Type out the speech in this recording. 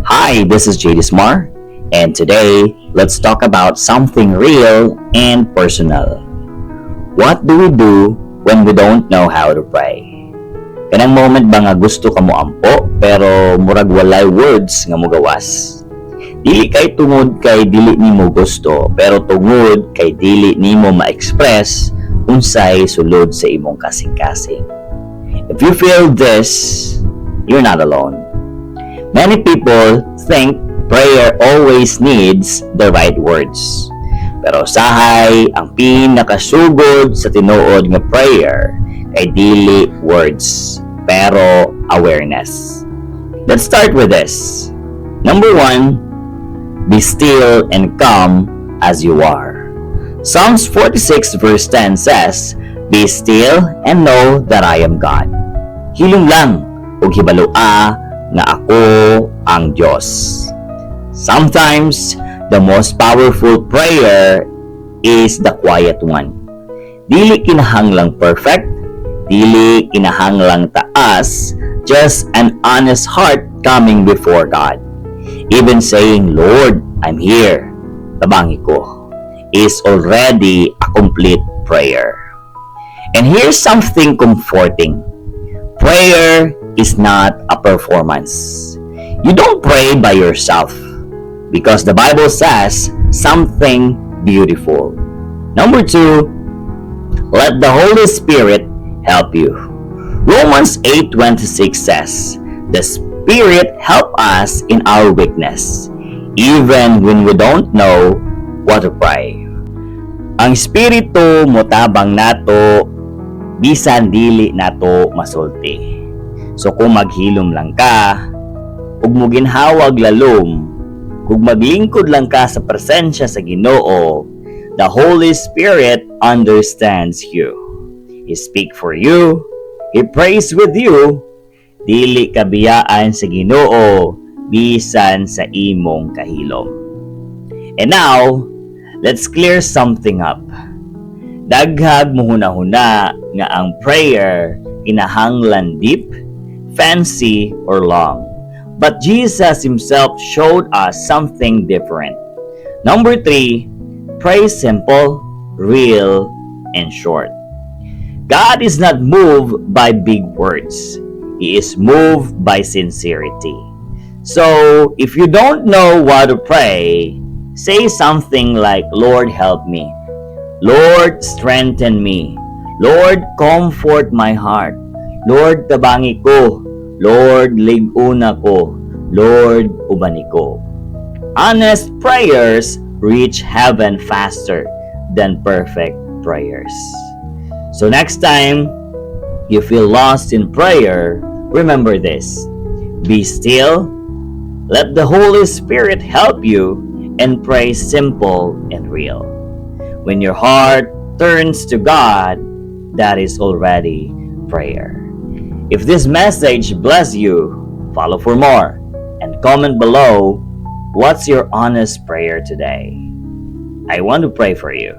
Hi, this is JD Smar, and today let's talk about something real and personal. What do we do when we don't know how to pray? Kanang moment ba nga gusto ka mo ampo pero murag walay words nga mo gawas? Dili kay tungod kay dili nimo gusto pero tungod kay dili nimo ma-express unsay sulod sa imong kasing-kasing. If you feel this, you're not alone. Many people think prayer always needs the right words. Pero sahay ang pinakasugod sa tinuod nga prayer kay dili words, pero awareness. Let's start with this. Number 1, be still and calm as you are. Psalms 46 verse 10 says, "Be still and know that I am God." Hilom lang ug hibalua nga ako ang Diyos. Sometimes, the most powerful prayer is the quiet one. Dili kinahanglang perfect, dili kinahanglang taas, just an honest heart coming before God. Even saying, "Lord, I'm here," tabangi ko, is already a complete prayer. And here's something comforting. Prayer is not a performance. You don't pray by yourself because the Bible says something beautiful. Number 2, let the Holy Spirit help you. Romans 8:26 says, "The Spirit help us in our weakness, even when we don't know what to pray." Ang Espiritu motabang nato bisan dili nato masulti. So kung maghilom lang ka, ug mo ginhawag lalom, kung maglingkod lang ka sa presensya sa Ginoo, the Holy Spirit understands you. He speak for you, He prays with you, dili kabiyaan sa Ginoo bisan sa imong kahilom. And now, let's clear something up. Daghag mo huna-huna nga ang prayer kinahanglan deep, fancy, or long. But Jesus Himself showed us something different. Number 3, pray simple, real, and short. God is not moved by big words. He is moved by sincerity. So, if you don't know what to pray, say something like, "Lord, help me. Lord, strengthen me. Lord, comfort my heart. Lord, tabangi ko. Lord, lig-una ko. Lord, ubani ko." Honest prayers reach heaven faster than perfect prayers. So next time you feel lost in prayer, remember this. Be still, let the Holy Spirit help you, and pray simple and real. When your heart turns to God, that is already prayer. If this message bless you, follow for more and comment below what's your honest prayer today. I want to pray for you.